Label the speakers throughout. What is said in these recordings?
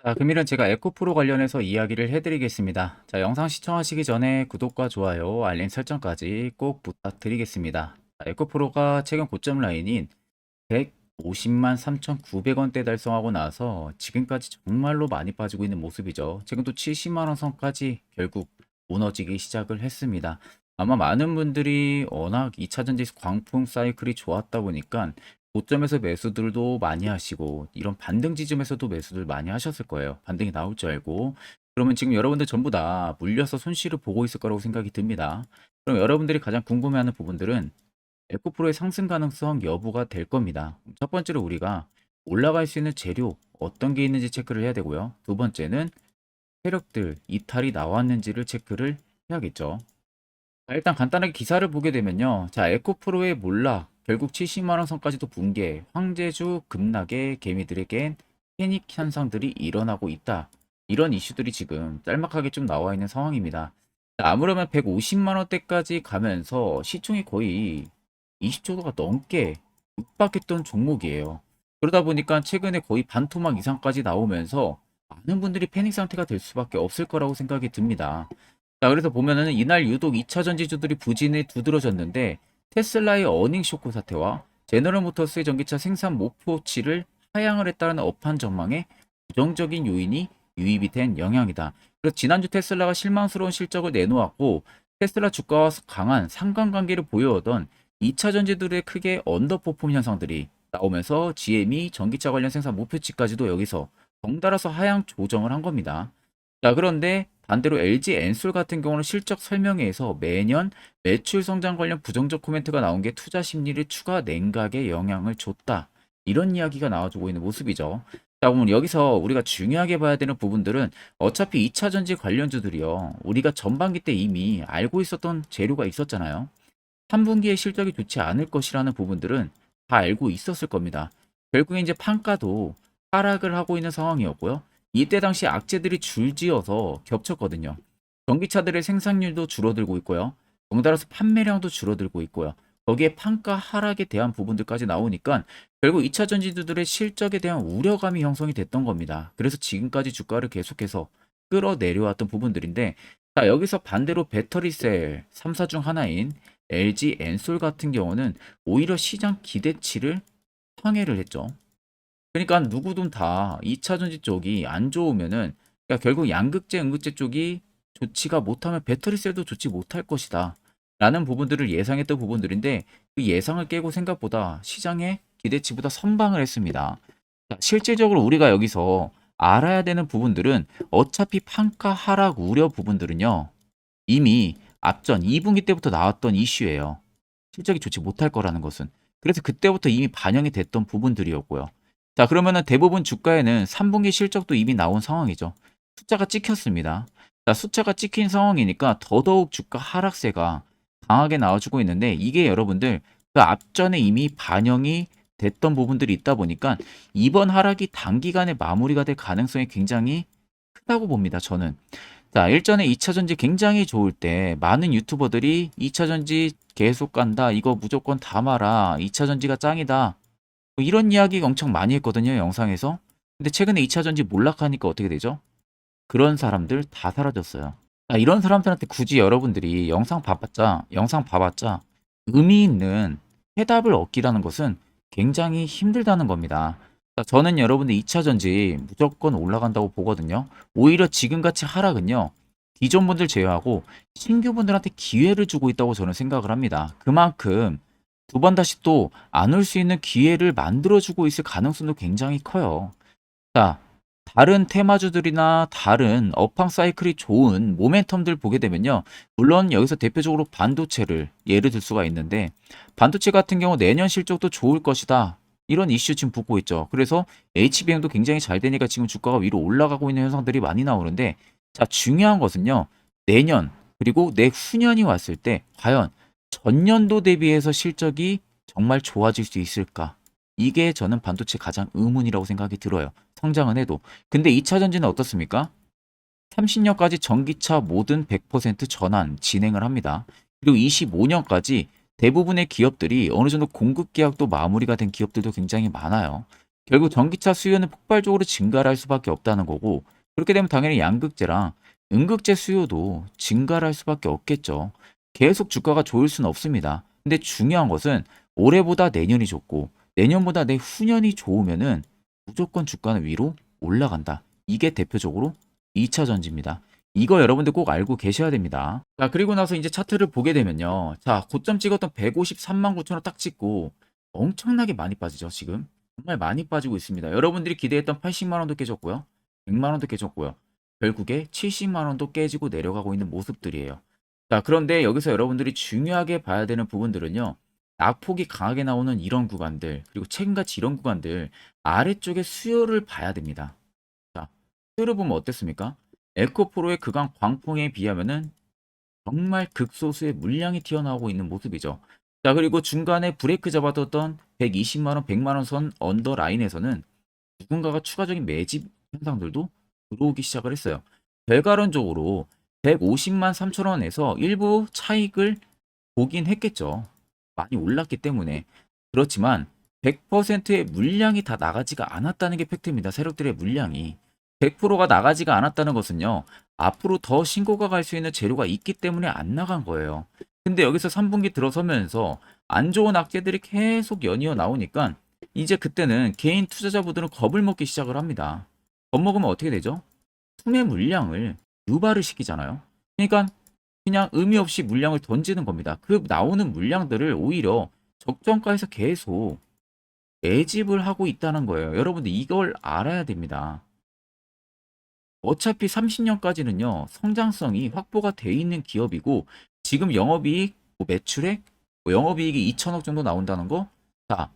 Speaker 1: 자, 금일은 제가 에코프로 관련해서 이야기를 해드리겠습니다. 자, 영상 시청하시기 전에 구독과 좋아요, 알림 설정까지 꼭 부탁드리겠습니다. 자, 에코프로가 최근 고점 라인인 150만 3,900원대 달성하고 나서 지금까지 정말로 많이 빠지고 있는 모습이죠. 지금 또 70만원 선까지 결국 무너지기 시작을 했습니다. 아마 많은 분들이 워낙 2차전지 광풍 사이클이 좋았다 보니까 고점에서 매수들도 많이 하시고 이런 반등 지점에서도 매수들 많이 하셨을 거예요. 반등이 나올 줄 알고. 그러면 지금 여러분들 전부 다 물려서 손실을 보고 있을 거라고 생각이 듭니다. 그럼 여러분들이 가장 궁금해하는 부분들은 에코프로의 상승 가능성 여부가 될 겁니다. 첫 번째로 우리가 올라갈 수 있는 재료 어떤 게 있는지 체크를 해야 되고요. 두 번째는 세력들 이탈이 나왔는지를 체크를 해야겠죠. 자, 일단 간단하게 기사를 보게 되면요. 자, 에코프로의 몰락, 결국 70만원 선까지도 붕괴, 황제주 급락에 개미들에겐 패닉 현상들이 일어나고 있다. 이런 이슈들이 지금 짤막하게 좀 나와 있는 상황입니다. 자, 아무러면 150만원대까지 가면서 시총이 거의 20조가 넘게 육박했던 종목이에요. 그러다 보니까 최근에 거의 반토막 이상까지 나오면서 많은 분들이 패닉 상태가 될 수밖에 없을 거라고 생각이 듭니다. 자, 그래서 보면은 이날 유독 2차 전지주들이 부진에 두드러졌는데 테슬라의 어닝 쇼크 사태와 제너럴모터스의 전기차 생산 목표치를 하향을 했다는 업한 전망에 부정적인 요인이 유입이 된 영향이다. 그래서 지난주 테슬라가 실망스러운 실적을 내놓았고 테슬라 주가와 강한 상관관계를 보여오던 2차 전지들의 크게 언더퍼폼 현상들이 나오면서 GM이 전기차 관련 생산 목표치까지도 여기서 덩달아서 하향 조정을 한 겁니다. 자, 그런데 반대로 LG 엔솔 같은 경우는 실적 설명회에서 매년 매출 성장 관련 부정적 코멘트가 나온 게 투자 심리를 추가 냉각에 영향을 줬다. 이런 이야기가 나와주고 있는 모습이죠. 자, 그러면 여기서 우리가 중요하게 봐야 되는 부분들은 어차피 2차 전지 관련주들이요. 우리가 전반기 때 이미 알고 있었던 재료가 있었잖아요. 3분기에 실적이 좋지 않을 것이라는 부분들은 다 알고 있었을 겁니다. 결국에 이제 판가도 하락을 하고 있는 상황이었고요. 이때 당시 악재들이 줄지어서 겹쳤거든요. 전기차들의 생산률도 줄어들고 있고요. 덩달아서 판매량도 줄어들고 있고요. 거기에 판가 하락에 대한 부분들까지 나오니까 결국 2차 전지주들의 실적에 대한 우려감이 형성이 됐던 겁니다. 그래서 지금까지 주가를 계속해서 끌어내려왔던 부분들인데, 자, 여기서 반대로 배터리셀 3사 중 하나인 LG 엔솔 같은 경우는 오히려 시장 기대치를 상회를 했죠. 그러니까 누구든 다 2차 전지 쪽이 안 좋으면은, 그러니까 결국 양극재, 음극재 쪽이 좋지가 못하면 배터리셀도 좋지 못할 것이다. 라는 부분들을 예상했던 부분들인데 그 예상을 깨고 생각보다 시장의 기대치보다 선방을 했습니다. 자, 실질적으로 우리가 여기서 알아야 되는 부분들은 어차피 판가 하락 우려 부분들은요. 이미 앞전 2분기 때부터 나왔던 이슈예요. 실적이 좋지 못할 거라는 것은. 그래서 그때부터 이미 반영이 됐던 부분들이었고요. 자, 그러면은 대부분 주가에는 3분기 실적도 이미 나온 상황이죠. 숫자가 찍혔습니다. 자, 숫자가 찍힌 상황이니까 더더욱 주가 하락세가 강하게 나와주고 있는데 이게 여러분들 그 앞전에 이미 반영이 됐던 부분들이 있다 보니까 이번 하락이 단기간에 마무리가 될 가능성이 굉장히 크다고 봅니다. 저는. 자, 일전에 2차 전지 굉장히 좋을 때 많은 유튜버들이 2차 전지 계속 간다. 이거 무조건 담아라. 2차 전지가 짱이다. 뭐 이런 이야기 엄청 많이 했거든요, 영상에서. 근데 최근에 2차 전지 몰락하니까 어떻게 되죠? 그런 사람들 다 사라졌어요. 아, 이런 사람들한테 굳이 여러분들이 영상 봐봤자 의미 있는 해답을 얻기라는 것은 굉장히 힘들다는 겁니다. 자, 저는 여러분들 2차 전지 무조건 올라간다고 보거든요. 오히려 지금같이 하락은요. 기존 분들 제외하고 신규 분들한테 기회를 주고 있다고 저는 생각을 합니다. 그만큼 두 번 다시 또 안 올 수 있는 기회를 만들어주고 있을 가능성도 굉장히 커요. 자, 다른 테마주들이나 다른 업황 사이클이 좋은 모멘텀들 보게 되면요. 물론 여기서 대표적으로 반도체를 예를 들 수가 있는데 반도체 같은 경우 내년 실적도 좋을 것이다. 이런 이슈 지금 붙고 있죠. 그래서 HBM도 굉장히 잘 되니까 지금 주가가 위로 올라가고 있는 현상들이 많이 나오는데 자, 중요한 것은요. 내년 그리고 내후년이 왔을 때 과연 전년도 대비해서 실적이 정말 좋아질 수 있을까? 이게 저는 반도체 가장 의문이라고 생각이 들어요. 성장은 해도. 근데 2차 전지는 어떻습니까? 30년까지 전기차 모든 100% 전환 진행을 합니다. 그리고 25년까지 대부분의 기업들이 어느 정도 공급 계약도 마무리가 된 기업들도 굉장히 많아요. 결국 전기차 수요는 폭발적으로 증가를 할 수밖에 없다는 거고, 그렇게 되면 당연히 양극재랑 음극재 수요도 증가를 할 수밖에 없겠죠. 계속 주가가 좋을 수는 없습니다. 근데 중요한 것은 올해보다 내년이 좋고 내년보다 내후년이 좋으면은 무조건 주가는 위로 올라간다. 이게 대표적으로 2차 전지입니다. 이거 여러분들 꼭 알고 계셔야 됩니다. 자, 그리고 나서 이제 차트를 보게 되면요. 자, 고점 찍었던 153만 9천 원 딱 찍고 엄청나게 많이 빠지죠, 지금. 정말 많이 빠지고 있습니다. 여러분들이 기대했던 80만 원도 깨졌고요. 100만 원도 깨졌고요. 결국에 70만 원도 깨지고 내려가고 있는 모습들이에요. 자, 그런데 여기서 여러분들이 중요하게 봐야 되는 부분들은요. 낙폭이 강하게 나오는 이런 구간들, 그리고 최근같이 이런 구간들 아래쪽에 수요를 봐야 됩니다. 자, 수요를 보면 어땠습니까? 에코프로의 그간 광풍에 비하면은 정말 극소수의 물량이 튀어나오고 있는 모습이죠. 자, 그리고 중간에 브레이크 잡아뒀던 120만 원, 100만 원 선 언더라인에서는 누군가가 추가적인 매집 현상들도 들어오기 시작을 했어요. 결과론적으로 150만 3천 원에서 일부 차익을 보긴 했겠죠. 많이 올랐기 때문에. 그렇지만 100%의 물량이 다 나가지가 않았다는 게 팩트입니다. 세력들의 물량이. 100%가 나가지가 않았다는 것은요. 앞으로 더 신고가 갈 수 있는 재료가 있기 때문에 안 나간 거예요. 근데 여기서 3분기 들어서면서 안 좋은 악재들이 계속 연이어 나오니까 이제 그때는 개인 투자자분들은 겁을 먹기 시작을 합니다. 겁먹으면 어떻게 되죠? 투매 물량을 유발을 시키잖아요. 그러니까 그냥 의미 없이 물량을 던지는 겁니다. 그 나오는 물량들을 오히려 적정가에서 계속 매집을 하고 있다는 거예요. 여러분들 이걸 알아야 됩니다. 어차피 30년까지는요, 성장성이 확보가 돼 있는 기업이고, 지금 영업이익, 매출액, 영업이익이 2천억 정도 나온다는 거, 자,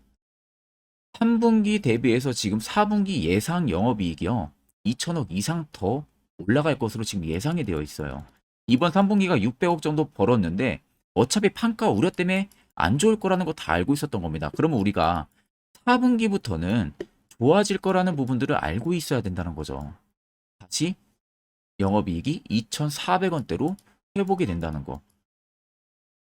Speaker 1: 3분기 대비해서 지금 4분기 예상 영업이익이요, 2천억 이상 더 올라갈 것으로 지금 예상이 되어 있어요. 이번 3분기가 600억 정도 벌었는데, 어차피 판가 우려 때문에 안 좋을 거라는 거 다 알고 있었던 겁니다. 그러면 우리가 4분기부터는 좋아질 거라는 부분들을 알고 있어야 된다는 거죠. 다시 영업이익이 2,400원대로 회복이 된다는 거.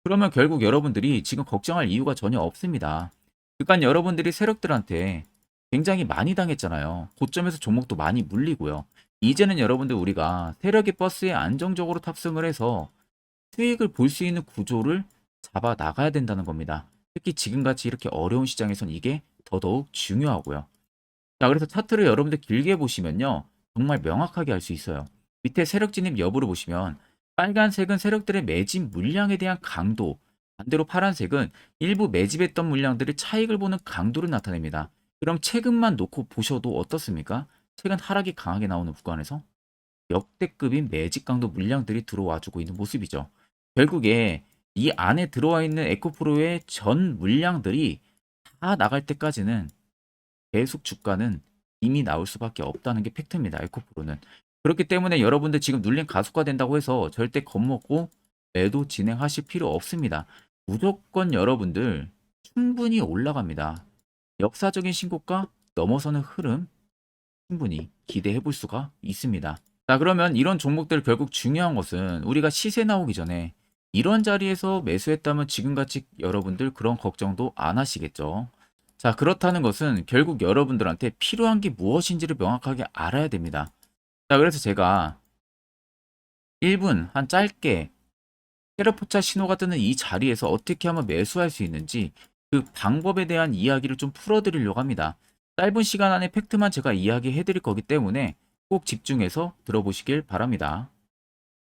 Speaker 1: 그러면 결국 여러분들이 지금 걱정할 이유가 전혀 없습니다. 그러니까 여러분들이 세력들한테 굉장히 많이 당했잖아요. 고점에서 종목도 많이 물리고요. 이제는 여러분들 우리가 세력의 버스에 안정적으로 탑승을 해서 수익을 볼 수 있는 구조를 잡아 나가야 된다는 겁니다. 특히 지금같이 이렇게 어려운 시장에선 이게 더더욱 중요하고요. 자, 그래서 차트를 여러분들 길게 보시면요. 정말 명확하게 알 수 있어요. 밑에 세력 진입 여부를 보시면 빨간색은 세력들의 매집 물량에 대한 강도, 반대로 파란색은 일부 매집했던 물량들이 차익을 보는 강도를 나타냅니다. 그럼 최근만 놓고 보셔도 어떻습니까? 최근 하락이 강하게 나오는 구간에서 역대급인 매집 강도 물량들이 들어와 주고 있는 모습이죠. 결국에 이 안에 들어와 있는 에코프로의 전 물량들이 다 나갈 때까지는 계속 주가는 이미 나올 수밖에 없다는 게 팩트입니다. 에코프로는. 그렇기 때문에 여러분들 지금 눌림 가속화된다고 해서 절대 겁먹고 매도 진행하실 필요 없습니다. 무조건 여러분들 충분히 올라갑니다. 역사적인 신고가 넘어서는 흐름 충분히 기대해 볼 수가 있습니다. 자, 그러면 이런 종목들 결국 중요한 것은 우리가 시세 나오기 전에 이런 자리에서 매수했다면 지금같이 여러분들 그런 걱정도 안 하시겠죠. 자, 그렇다는 것은 결국 여러분들한테 필요한 게 무엇인지를 명확하게 알아야 됩니다. 자, 그래서 제가 1분 한 짧게 테레포차 신호가 뜨는 이 자리에서 어떻게 하면 매수할 수 있는지 그 방법에 대한 이야기를 좀 풀어드리려고 합니다. 짧은 시간 안에 팩트만 제가 이야기해 드릴 거기 때문에 꼭 집중해서 들어보시길 바랍니다.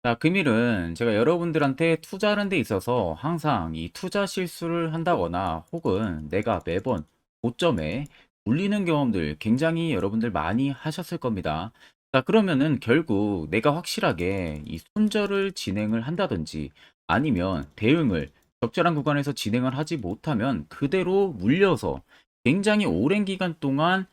Speaker 1: 자, 금일은 제가 여러분들한테 투자하는 데 있어서 항상 이 투자 실수를 한다거나 혹은 내가 매번 고점에 물리는 경험들 굉장히 여러분들 많이 하셨을 겁니다. 자, 그러면은 결국 내가 확실하게 이 손절을 진행을 한다든지 아니면 대응을 적절한 구간에서 진행을 하지 못하면 그대로 물려서 굉장히 오랜 기간 동안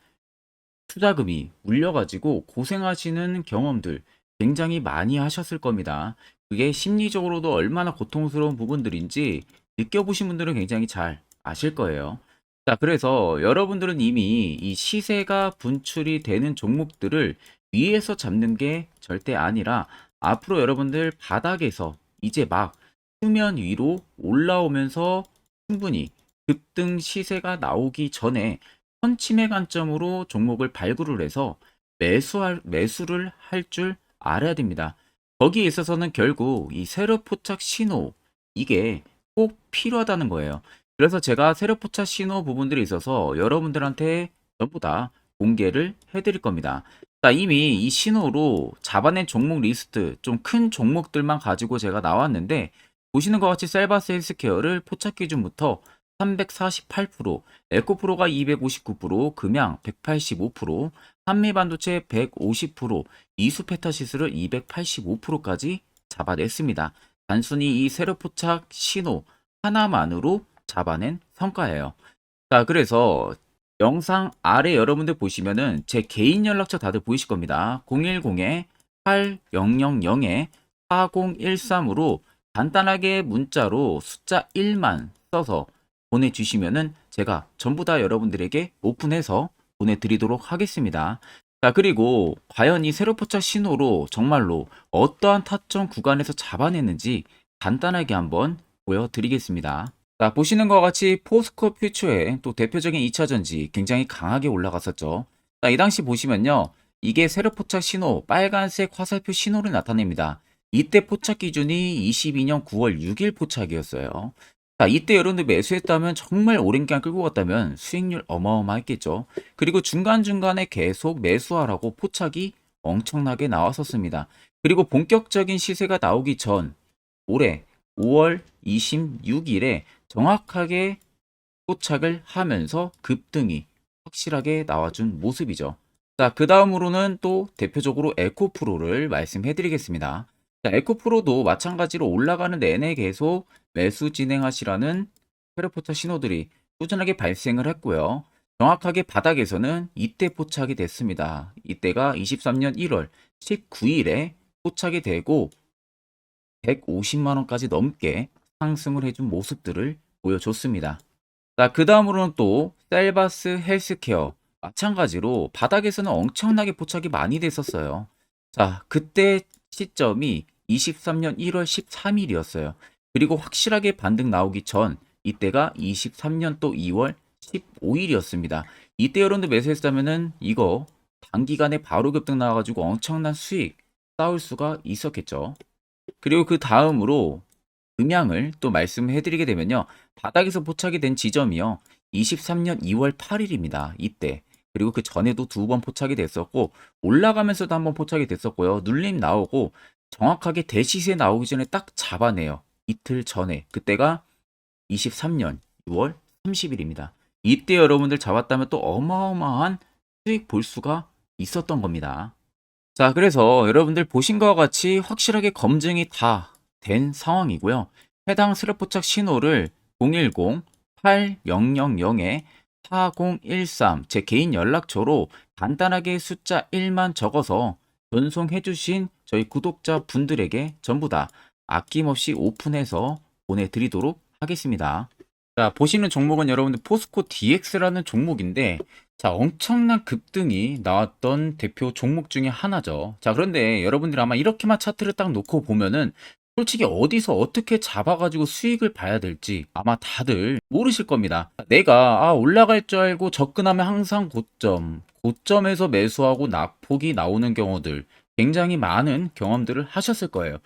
Speaker 1: 투자금이 물려가지고 고생하시는 경험들 굉장히 많이 하셨을 겁니다. 그게 심리적으로도 얼마나 고통스러운 부분들인지 느껴보신 분들은 굉장히 잘 아실 거예요. 자, 그래서 여러분들은 이미 이 시세가 분출이 되는 종목들을 위에서 잡는 게 절대 아니라 앞으로 여러분들 바닥에서 이제 막 수면 위로 올라오면서 충분히 급등 시세가 나오기 전에 선침해 관점으로 종목을 발굴을 해서 매수를 할 줄 알아야 됩니다. 거기에 있어서는 결국 이 세력 포착 신호 이게 꼭 필요하다는 거예요. 그래서 제가 세력 포착 신호 부분들이 있어서 여러분들한테 전부 다 공개를 해드릴 겁니다. 자, 이미 이 신호로 잡아낸 종목 리스트 좀 큰 종목들만 가지고 제가 나왔는데 보시는 것 같이 셀바스 헬스케어를 포착 기준부터 348%, 에코프로가 259%, 금양 185%, 한미반도체 150%, 이수페타시스를 285%까지 잡아냈습니다. 단순히 이 세력 포착 신호 하나만으로 잡아낸 성과예요. 자, 그래서 영상 아래 여러분들 보시면은 제 개인 연락처 다들 보이실 겁니다. 010-8000-4013으로 간단하게 문자로 숫자 1만 써서 보내주시면은 제가 전부 다 여러분들에게 오픈해서 보내드리도록 하겠습니다. 자, 그리고 과연 이 세로 포착 신호로 정말로 어떠한 타점 구간에서 잡아냈는지 간단하게 한번 보여드리겠습니다. 자, 보시는 것과 같이 포스코 퓨처의 또 대표적인 2차전지 굉장히 강하게 올라갔었죠. 자, 이 당시 보시면요. 이게 세력 포착 신호, 빨간색 화살표 신호를 나타냅니다. 이때 포착 기준이 22년 9월 6일 포착이었어요. 자, 이때 여러분들 매수했다면 정말 오랜 기간 끌고 갔다면 수익률 어마어마했겠죠. 그리고 중간중간에 계속 매수하라고 포착이 엄청나게 나왔었습니다. 그리고 본격적인 시세가 나오기 전 올해 5월 26일에 정확하게 포착을 하면서 급등이 확실하게 나와준 모습이죠. 자, 그 다음으로는 또 대표적으로 에코프로를 말씀해 드리겠습니다. 자, 에코프로도 마찬가지로 올라가는 내내 계속 매수 진행하시라는 페르포차 신호들이 꾸준하게 발생을 했고요. 정확하게 바닥에서는 이때 포착이 됐습니다. 이때가 23년 1월 19일에 포착이 되고 150만원까지 넘게 상승을 해준 모습들을 보여줬습니다. 자, 그 다음으로는 또 셀바스 헬스케어 마찬가지로 바닥에서는 엄청나게 포착이 많이 됐었어요. 자, 그때 시점이 23년 1월 13일이었어요. 그리고 확실하게 반등 나오기 전 이때가 23년 또 2월 15일이었습니다. 이때 여러분들 매수했다면은 이거 단기간에 바로 급등 나와가지고 엄청난 수익 쌓을 수가 있었겠죠. 그리고 그 다음으로 음향을 또 말씀해 드리게 되면요. 바닥에서 포착이 된 지점이요. 23년 2월 8일입니다. 이때. 그리고 그 전에도 두 번 포착이 됐었고 올라가면서도 한번 포착이 됐었고요. 눌림 나오고 정확하게 대시세 나오기 전에 딱 잡아내요. 이틀 전에. 그때가 23년 6월 30일입니다. 이때 여러분들 잡았다면 또 어마어마한 수익 볼 수가 있었던 겁니다. 자, 그래서 여러분들 보신 것과 같이 확실하게 검증이 다 된 상황이고요. 해당 스랩 포착 신호를 010-8000-4013 제 개인 연락처로 간단하게 숫자 1만 적어서 전송해 주신 저희 구독자 분들에게 전부 다 아낌없이 오픈해서 보내드리도록 하겠습니다. 자, 보시는 종목은 여러분들 포스코 DX라는 종목인데 자, 엄청난 급등이 나왔던 대표 종목 중에 하나죠. 자, 그런데 여러분들 아마 이렇게만 차트를 딱 놓고 보면은 솔직히 어디서 어떻게 잡아가지고 수익을 봐야 될지 아마 다들 모르실 겁니다. 내가 올라갈 줄 알고 접근하면 항상 고점에서 매수하고 낙폭이 나오는 경우들 굉장히 많은 경험들을 하셨을 거예요.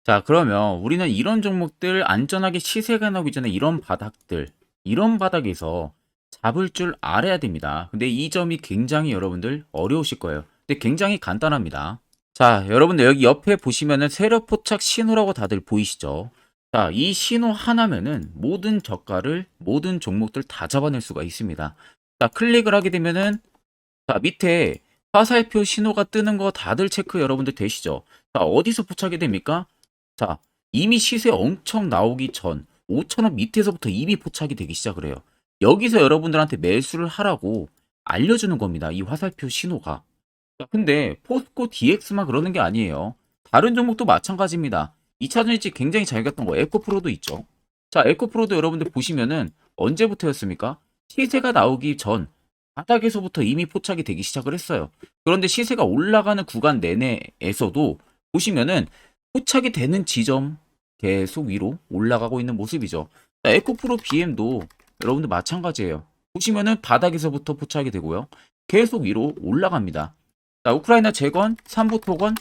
Speaker 1: 자, 그러면 우리는 이런 종목들 안전하게 시세가 나오기 전에 이런 바닥에서 잡을 줄 알아야 됩니다. 근데 이 점이 굉장히 여러분들 어려우실 거예요. 근데 굉장히 간단합니다. 자, 여러분들 여기 옆에 보시면은 세력 포착 신호라고 다들 보이시죠? 자, 이 신호 하나면은 모든 저가를, 모든 종목들 다 잡아낼 수가 있습니다. 자, 클릭을 하게 되면은 자, 밑에 화살표 신호가 뜨는 거 다들 체크 여러분들 되시죠? 자, 어디서 포착이 됩니까? 자, 이미 시세 엄청 나오기 전 5,000원 밑에서부터 이미 포착이 되기 시작을 해요. 여기서 여러분들한테 매수를 하라고 알려주는 겁니다. 이 화살표 신호가. 자, 근데 포스코 DX만 그러는 게 아니에요. 다른 종목도 마찬가지입니다. 2차 전지 굉장히 잘 갔던 거 에코프로도 있죠. 자, 에코프로도 여러분들 보시면은 언제부터였습니까? 시세가 나오기 전 바닥에서부터 이미 포착이 되기 시작을 했어요. 그런데 시세가 올라가는 구간 내내에서도 보시면은 포착이 되는 지점 계속 위로 올라가고 있는 모습이죠. 자, 에코프로 BM도 여러분들 마찬가지예요. 보시면은 바닥에서부터 포착이 되고요. 계속 위로 올라갑니다. 자, 우크라이나 재건, 삼부 토건,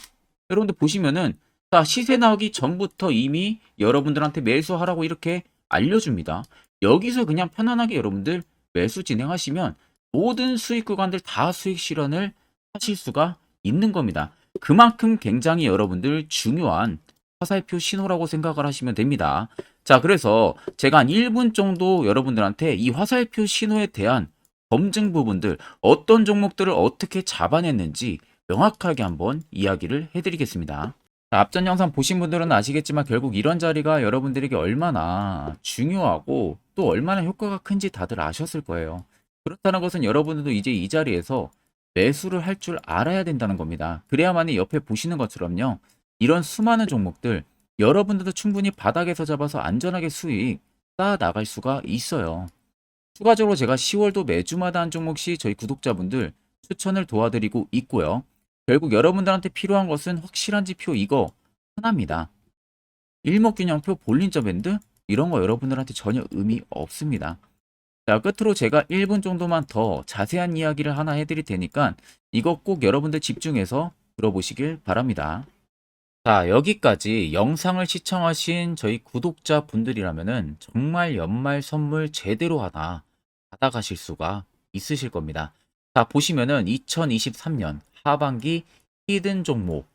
Speaker 1: 여러분들 보시면은 자, 시세 나오기 전부터 이미 여러분들한테 매수하라고 이렇게 알려줍니다. 여기서 그냥 편안하게 여러분들 매수 진행하시면 모든 수익 구간들 다 수익 실현을 하실 수가 있는 겁니다. 그만큼 굉장히 여러분들 중요한 화살표 신호라고 생각을 하시면 됩니다. 자, 그래서 제가 한 1분 정도 여러분들한테 이 화살표 신호에 대한 검증 부분들, 어떤 종목들을 어떻게 잡아냈는지 명확하게 한번 이야기를 해드리겠습니다. 자, 앞전 영상 보신 분들은 아시겠지만 결국 이런 자리가 여러분들에게 얼마나 중요하고 또 얼마나 효과가 큰지 다들 아셨을 거예요. 그렇다는 것은 여러분들도 이제 이 자리에서 매수를 할 줄 알아야 된다는 겁니다. 그래야만이 옆에 보시는 것처럼요. 이런 수많은 종목들 여러분들도 충분히 바닥에서 잡아서 안전하게 수익 쌓아 나갈 수가 있어요. 추가적으로 제가 10월도 매주마다 한 종목씩 저희 구독자분들 추천을 도와드리고 있고요. 결국 여러분들한테 필요한 것은 확실한 지표 이거 하나입니다. 일목균형표, 볼린저 밴드 이런 거 여러분들한테 전혀 의미 없습니다. 자, 끝으로 제가 1분 정도만 더 자세한 이야기를 하나 해드릴 테니까 이거 꼭 여러분들 집중해서 들어보시길 바랍니다. 자, 여기까지 영상을 시청하신 저희 구독자분들이라면은 정말 연말 선물 제대로 하나 받아가실 수가 있으실 겁니다. 자, 보시면은 2023년 하반기 히든 종목,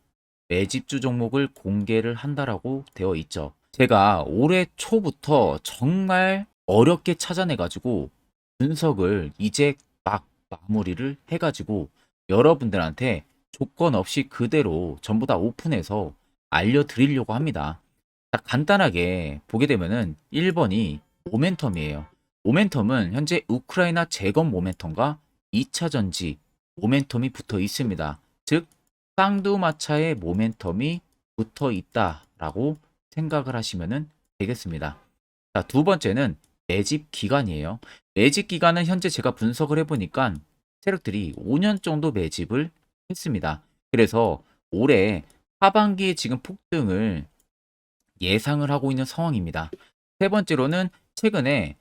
Speaker 1: 매집주 종목을 공개를 한다라고 되어 있죠. 제가 올해 초부터 정말 어렵게 찾아내가지고 분석을 이제 막 마무리를 해가지고 여러분들한테 조건 없이 그대로 전부 다 오픈해서 알려드리려고 합니다. 자, 간단하게 보게 되면은 1번이 모멘텀이에요. 모멘텀은 현재 우크라이나 재건 모멘텀과 2차 전지 모멘텀이 붙어 있습니다. 즉 쌍두마차의 모멘텀이 붙어 있다라고 생각을 하시면 되겠습니다. 자, 두 번째는 매집 기간이에요. 매집 기간은 현재 제가 분석을 해보니까 세력들이 5년 정도 매집을 했습니다. 그래서 올해 하반기에 지금 폭등을 예상을 하고 있는 상황입니다. 세 번째로는 최근에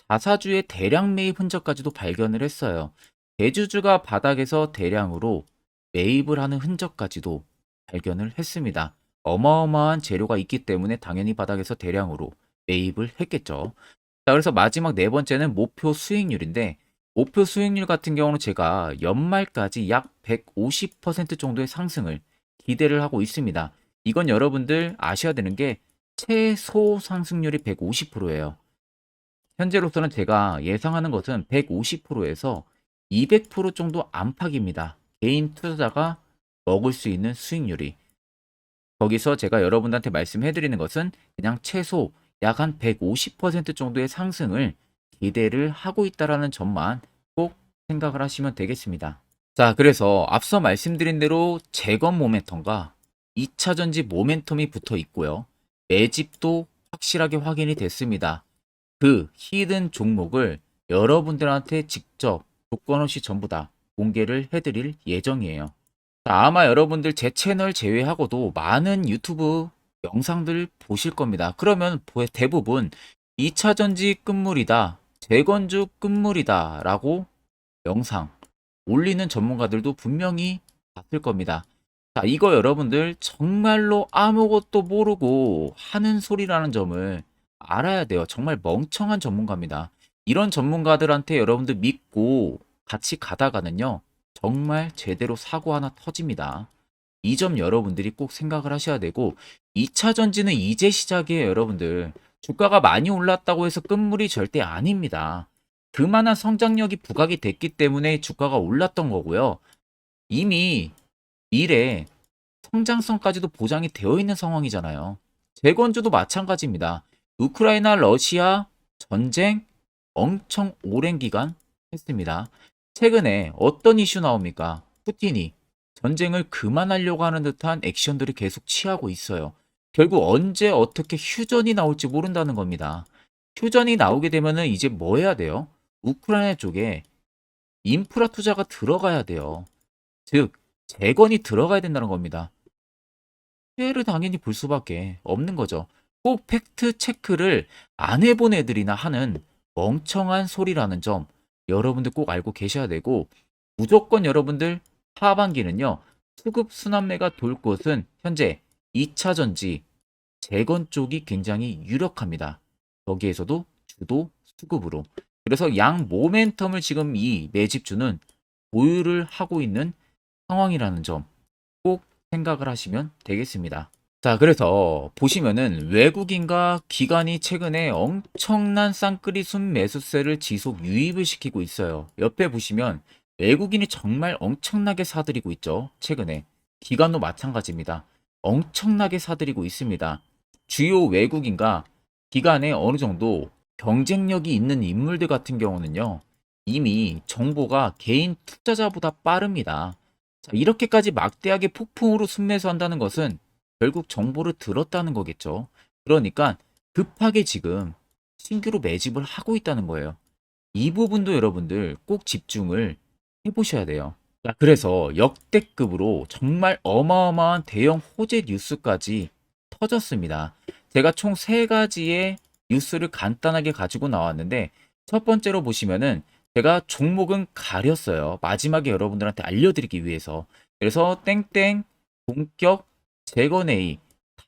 Speaker 1: 자사주의 대량 매입 흔적까지도 발견을 했어요. 대주주가 바닥에서 대량으로 매입을 하는 흔적까지도 발견을 했습니다. 어마어마한 재료가 있기 때문에 당연히 바닥에서 대량으로 매입을 했겠죠. 자, 그래서 마지막 네 번째는 목표 수익률인데 목표 수익률 같은 경우는 제가 연말까지 약 150% 정도의 상승을 기대를 하고 있습니다. 이건 여러분들 아셔야 되는 게 최소 상승률이 150%예요. 현재로서는 제가 예상하는 것은 150%에서 200% 정도 안팎입니다. 개인 투자자가 먹을 수 있는 수익률이. 거기서 제가 여러분들한테 말씀해 드리는 것은 그냥 최소 약 한 150% 정도의 상승을 기대를 하고 있다라는 점만 꼭 생각을 하시면 되겠습니다. 자, 그래서 앞서 말씀드린 대로 재건 모멘텀과 2차 전지 모멘텀이 붙어 있고요. 매집도 확실하게 확인이 됐습니다. 그 히든 종목을 여러분들한테 직접 조건 없이 전부 다 공개를 해드릴 예정이에요. 자, 아마 여러분들 제 채널 제외하고도 많은 유튜브 영상들 보실 겁니다. 그러면 대부분 2차 전지 끝물이다, 재건주 끝물이다 라고 영상 올리는 전문가들도 분명히 봤을 겁니다. 자, 이거 여러분들 정말로 아무것도 모르고 하는 소리라는 점을 알아야 돼요. 정말 멍청한 전문가입니다. 이런 전문가들한테 여러분들 믿고 같이 가다가는요, 정말 제대로 사고 하나 터집니다. 이 점 여러분들이 꼭 생각을 하셔야 되고, 2차 전지는 이제 시작이에요, 여러분들. 주가가 많이 올랐다고 해서 끝물이 절대 아닙니다. 그만한 성장력이 부각이 됐기 때문에 주가가 올랐던 거고요. 이미 미래 성장성까지도 보장이 되어 있는 상황이잖아요. 재건주도 마찬가지입니다. 우크라이나 러시아 전쟁 엄청 오랜 기간 했습니다. 최근에 어떤 이슈 나옵니까? 푸틴이 전쟁을 그만하려고 하는 듯한 액션들을 계속 취하고 있어요. 결국 언제 어떻게 휴전이 나올지 모른다는 겁니다. 휴전이 나오게 되면은 이제 뭐 해야 돼요? 우크라이나 쪽에 인프라 투자가 들어가야 돼요. 즉, 재건이 들어가야 된다는 겁니다. 피해를 당연히 볼 수밖에 없는 거죠. 꼭 팩트 체크를 안 해본 애들이나 하는 멍청한 소리라는 점 여러분들 꼭 알고 계셔야 되고, 무조건 여러분들 하반기는요, 수급 순환매가 돌 곳은 현재 2차 전지, 재건 쪽이 굉장히 유력합니다. 거기에서도 주도 수급으로. 그래서 양 모멘텀을 지금 이 매집주는 보유를 하고 있는 상황이라는 점 꼭 생각을 하시면 되겠습니다. 자, 그래서 보시면은 외국인과 기관이 최근에 엄청난 쌍끌이 순매수세를 지속 유입을 시키고 있어요. 옆에 보시면 외국인이 정말 엄청나게 사들이고 있죠. 최근에. 기관도 마찬가지입니다. 엄청나게 사들이고 있습니다. 주요 외국인과 기관에 어느 정도 경쟁력이 있는 인물들 같은 경우는요, 이미 정보가 개인 투자자보다 빠릅니다. 자, 이렇게까지 막대하게 폭풍으로 순매수한다는 것은 결국 정보를 들었다는 거겠죠. 그러니까 급하게 지금 신규로 매집을 하고 있다는 거예요. 이 부분도 여러분들 꼭 집중을 해보셔야 돼요. 자, 그래서 역대급으로 정말 어마어마한 대형 호재 뉴스까지 터졌습니다. 제가 총 3가지의 뉴스를 간단하게 가지고 나왔는데, 첫 번째로 보시면은 제가 종목은 가렸어요. 마지막에 여러분들한테 알려드리기 위해서. 그래서 땡땡 본격 재건회의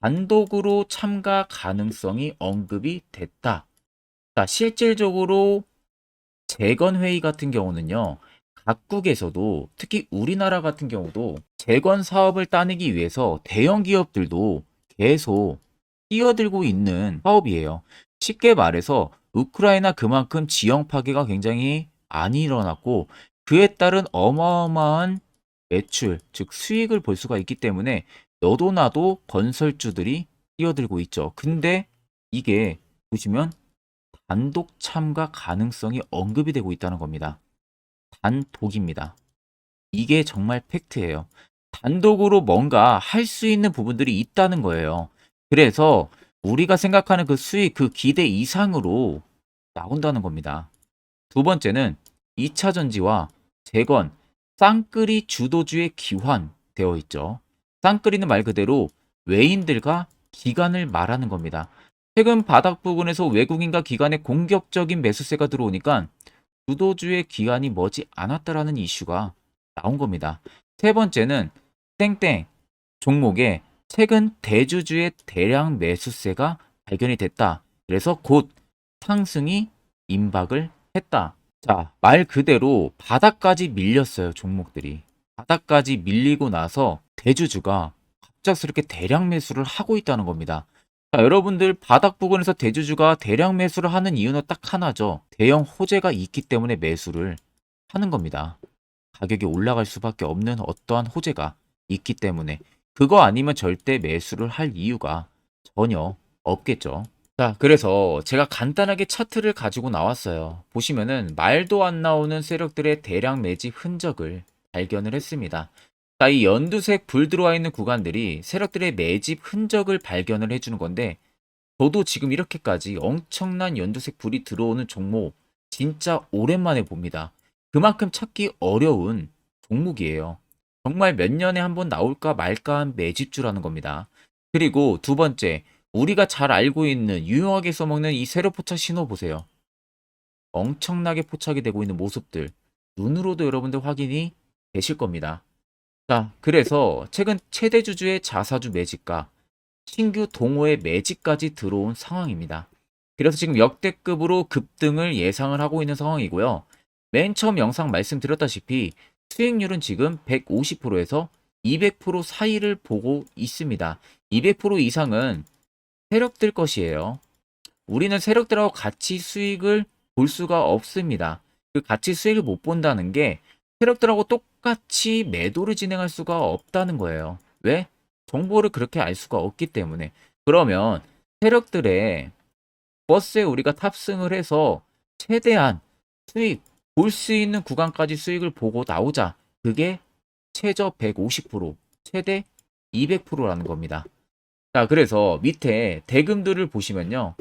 Speaker 1: 단독으로 참가 가능성이 언급이 됐다. 자, 실질적으로 재건회의 같은 경우는요, 각국에서도 특히 우리나라 같은 경우도 재건 사업을 따내기 위해서 대형 기업들도 계속 뛰어들고 있는 사업이에요. 쉽게 말해서 우크라이나 그만큼 지형 파괴가 굉장히 많이 일어났고, 그에 따른 어마어마한 매출, 즉 수익을 볼 수가 있기 때문에 너도 나도 건설주들이 뛰어들고 있죠. 근데 이게 보시면 단독 참가 가능성이 언급이 되고 있다는 겁니다. 단독입니다. 이게 정말 팩트예요. 단독으로 뭔가 할 수 있는 부분들이 있다는 거예요. 그래서 우리가 생각하는 그 수익, 그 기대 이상으로 나온다는 겁니다. 두 번째는 2차 전지와 재건, 쌍끌이 주도주의 기환되어 있죠. 쌍끌이는 말 그대로 외인들과 기관을 말하는 겁니다. 최근 바닥 부근에서 외국인과 기관의 공격적인 매수세가 들어오니까 주도주의 기관이 머지 않았다라는 이슈가 나온 겁니다. 세 번째는 땡땡 종목에 최근 대주주의 대량 매수세가 발견이 됐다. 그래서 곧 상승이 임박을 했다. 자, 말 그대로 바닥까지 밀렸어요, 종목들이. 바닥까지 밀리고 나서 대주주가 갑작스럽게 대량 매수를 하고 있다는 겁니다. 자, 여러분들 바닥 부근에서 대주주가 대량 매수를 하는 이유는 딱 하나죠. 대형 호재가 있기 때문에 매수를 하는 겁니다. 가격이 올라갈 수밖에 없는 어떠한 호재가 있기 때문에 그거 아니면 절대 매수를 할 이유가 전혀 없겠죠. 자, 그래서 제가 간단하게 차트를 가지고 나왔어요. 보시면은 말도 안 나오는 세력들의 대량 매집 흔적을 발견을 했습니다. 자, 이 연두색 불 들어와 있는 구간들이 세력들의 매집 흔적을 발견을 해주는 건데, 저도 지금 이렇게까지 엄청난 연두색 불이 들어오는 종목 진짜 오랜만에 봅니다. 그만큼 찾기 어려운 종목이에요. 정말 몇 년에 한 번 나올까 말까 한 매집주라는 겁니다. 그리고 두 번째, 우리가 잘 알고 있는 유용하게 써먹는 이 세로 포착 신호 보세요. 엄청나게 포착이 되고 있는 모습들 눈으로도 여러분들 확인이 되실 겁니다. 자, 그래서 최근 최대 주주의 자사주 매집과 신규 동호회 매집까지 들어온 상황입니다. 그래서 지금 역대급으로 급등을 예상을 하고 있는 상황이고요. 맨 처음 영상 말씀드렸다시피 수익률은 지금 150%에서 200% 사이를 보고 있습니다. 200% 이상은 세력들 것이에요. 우리는 세력들하고 같이 수익을 볼 수가 없습니다. 그 같이 수익을 못 본다는 게 세력들하고 똑같이 매도를 진행할 수가 없다는 거예요. 왜? 정보를 그렇게 알 수가 없기 때문에. 그러면 세력들의 버스에 우리가 탑승을 해서 최대한 수익, 볼 수 있는 구간까지 수익을 보고 나오자. 그게 최저 150%, 최대 200%라는 겁니다. 자, 그래서 밑에 대금들을 보시면요.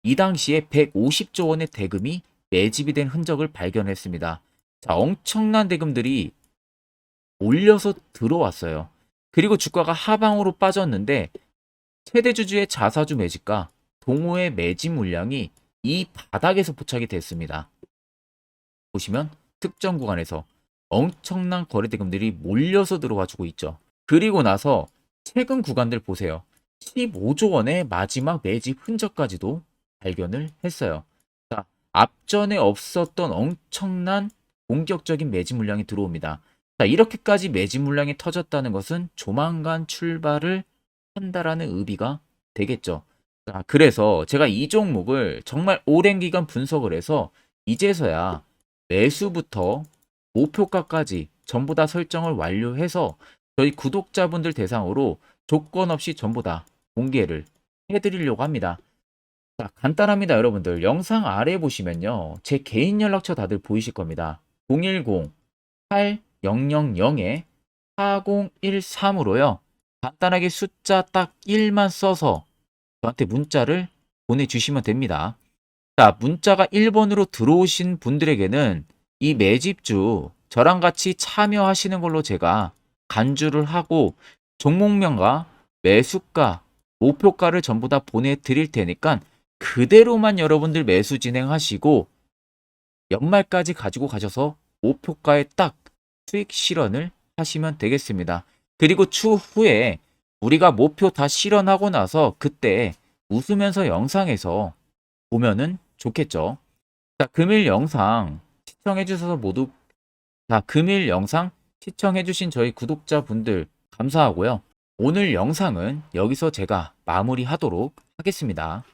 Speaker 1: 이 당시에 150조 원의 대금이 매집이 된 흔적을 발견했습니다. 자, 엄청난 대금들이 올려서 들어왔어요. 그리고 주가가 하방으로 빠졌는데 최대 주주의 자사주 매집과 동호회 매집 물량이 이 바닥에서 포착이 됐습니다. 보시면 특정 구간에서 엄청난 거래대금들이 몰려서 들어와주고 있죠. 그리고 나서 최근 구간들 보세요. 15조 원의 마지막 매집 흔적까지도 발견을 했어요. 자, 앞전에 없었던 엄청난 공격적인 매집 물량이 들어옵니다. 자, 이렇게까지 매집 물량이 터졌다는 것은 조만간 출발을 한다라는 의미가 되겠죠. 자, 그래서 제가 이 종목을 정말 오랜 기간 분석을 해서 이제서야 매수부터 목표가까지 전부 다 설정을 완료해서 저희 구독자분들 대상으로 조건 없이 전부 다 공개를 해드리려고 합니다. 자, 간단합니다, 여러분들. 영상 아래 보시면요. 제 개인 연락처 다들 보이실 겁니다. 010-8013-4013으로요. 간단하게 숫자 딱 1만 써서 저한테 문자를 보내주시면 됩니다. 자, 문자가 1번으로 들어오신 분들에게는 이 매집주 저랑 같이 참여하시는 걸로 제가 간주를 하고 종목명과 매수가, 목표가를 전부 다 보내드릴 테니까 그대로만 여러분들 매수 진행하시고 연말까지 가지고 가셔서 목표가에 딱 수익 실현을 하시면 되겠습니다. 그리고 추후에 우리가 목표 다 실현하고 나서 그때 웃으면서 영상에서 보면은 좋겠죠. 자, 금일 영상 시청해 주셔서 모두 금일 영상 시청해 주신 저희 구독자분들 감사하고요. 오늘 영상은 여기서 제가 마무리하도록 하겠습니다.